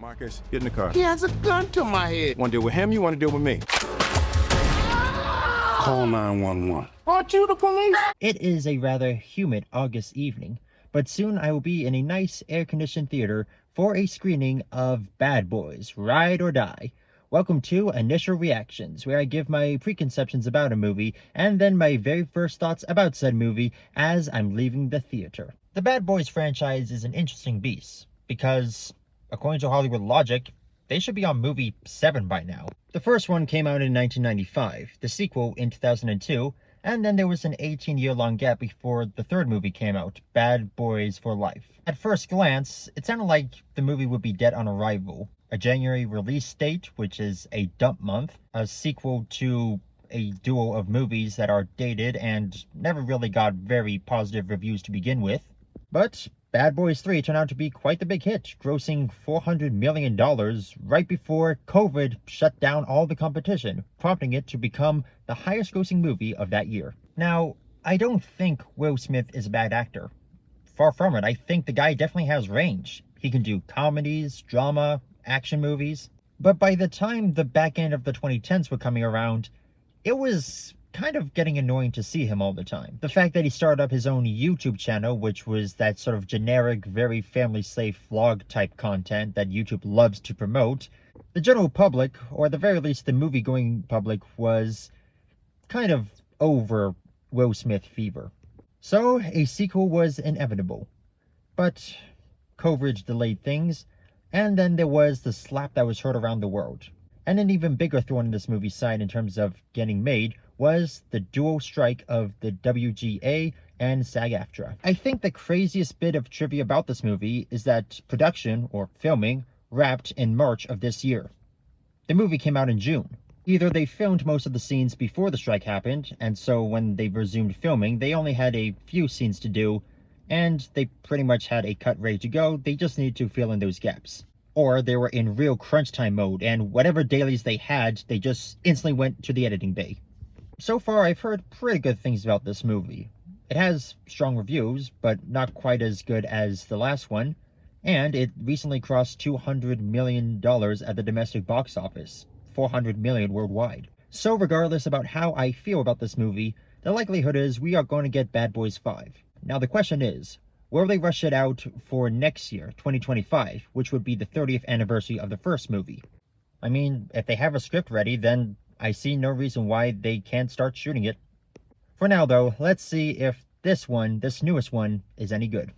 Marcus, get in the car. He has a gun to my head. Want to deal with him? You want to deal with me? Call 911. Aren't you the police? It is a rather humid August evening, but soon I will be in a nice air-conditioned theater for a screening of Bad Boys: Ride or Die. Welcome to Initial Reactions, where I give my preconceptions about a movie and then my very first thoughts about said movie as I'm leaving the theater. The Bad Boys franchise is an interesting beast, because according to Hollywood logic, they should be on movie 7 by now. The first one came out in 1995, the sequel in 2002, and then there was an 18-year-long gap before the third movie came out, Bad Boys for Life. At first glance, it sounded like the movie would be dead on arrival. A January release date, which is a dump month, a sequel to a duo of movies that are dated and never really got very positive reviews to begin with. But Bad Boys 3 turned out to be quite the big hit, grossing $400 million right before COVID shut down all the competition, prompting it to become the highest grossing movie of that year. Now, I don't think Will Smith is a bad actor. Far from it. I think the guy definitely has range. He can do comedies, drama, action movies. But by the time the back end of the 2010s were coming around, it was kind of getting annoying to see him all the time. The fact that he started up his own YouTube channel, which was that sort of generic, very family-safe vlog type content that YouTube loves to promote, the general public, or at the very least the movie-going public, was kind of over Will Smith fever. So a sequel was inevitable. But coverage delayed things, and then there was the slap that was heard around the world. And an even bigger thorn in this movie's side in terms of getting made was the dual strike of the WGA and SAG-AFTRA. I think the craziest bit of trivia about this movie is that production, or filming, wrapped in March of this year. The movie came out in June. Either they filmed most of the scenes before the strike happened, and so when they resumed filming, they only had a few scenes to do, and they pretty much had a cut ready to go, they just needed to fill in those gaps. Or they were in real crunch time mode, and whatever dailies they had, they just instantly went to the editing bay. So far, I've heard pretty good things about this movie. It has strong reviews, but not quite as good as the last one, and it recently crossed $200 million at the domestic box office, $400 million worldwide. So regardless about how I feel about this movie, the likelihood is we are going to get Bad Boys 5. Now the question is, will they rush it out for next year, 2025, which would be the 30th anniversary of the first movie? I mean, if they have a script ready, then I see no reason why they can't start shooting it. For now though, let's see if this newest one, is any good.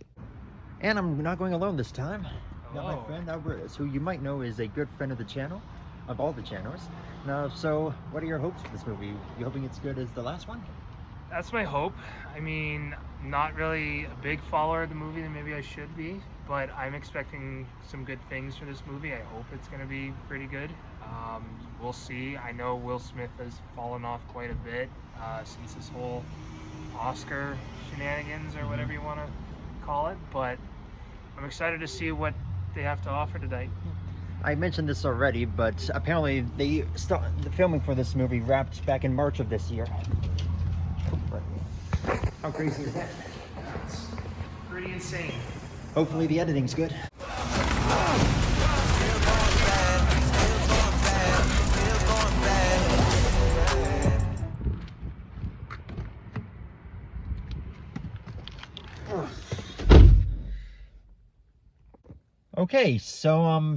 And I'm not going alone this time. Got my friend Albertus, who you might know is a good friend of the channel, of all the channels. Now, so what are your hopes for this movie? You hoping it's good as the last one? That's my hope. I mean, not really a big follower of the movie that maybe I should be, but I'm expecting some good things for this movie. I hope it's going to be pretty good. We'll see. I know Will Smith has fallen off quite a bit since this whole Oscar shenanigans or whatever you want to call it, but I'm excited to see what they have to offer tonight. I mentioned this already, but apparently the filming for this movie wrapped back in March of this year. How crazy is that? That's pretty insane. Hopefully the editing's good. Okay, so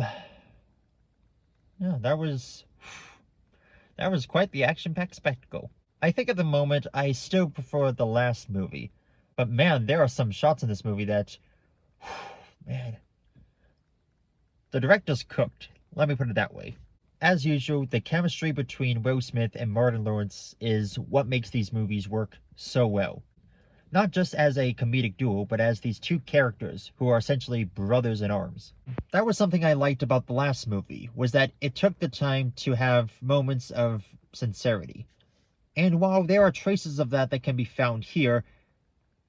yeah, that was quite the action-packed spectacle. I think at the moment I still prefer the last movie, but man, there are some shots in this movie that, man, the director's cooked. Let me put it that way. As usual, the chemistry between Will Smith and Martin Lawrence is what makes these movies work so well. Not just as a comedic duo, but as these two characters who are essentially brothers in arms. That was something I liked about the last movie, was that it took the time to have moments of sincerity. And while there are traces of that can be found here,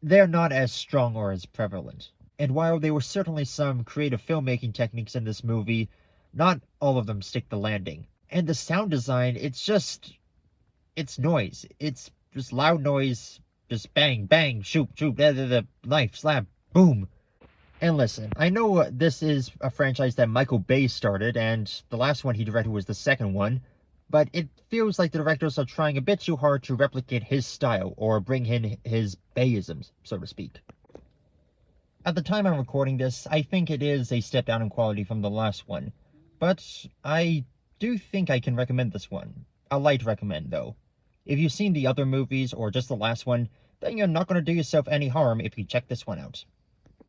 they're not as strong or as prevalent. And while there were certainly some creative filmmaking techniques in this movie, not all of them stick the landing. And the sound design, it's noise. It's just loud noise, just bang, bang, shoot, shoot, knife, slap, boom. And listen, I know this is a franchise that Michael Bay started, and the last one he directed was the second one, but it feels like the directors are trying a bit too hard to replicate his style or bring in his Bayisms, so to speak. At the time I'm recording this, I think it is a step down in quality from the last one, but I do think I can recommend this one. A light recommend, though. If you've seen the other movies or just the last one, then you're not going to do yourself any harm if you check this one out.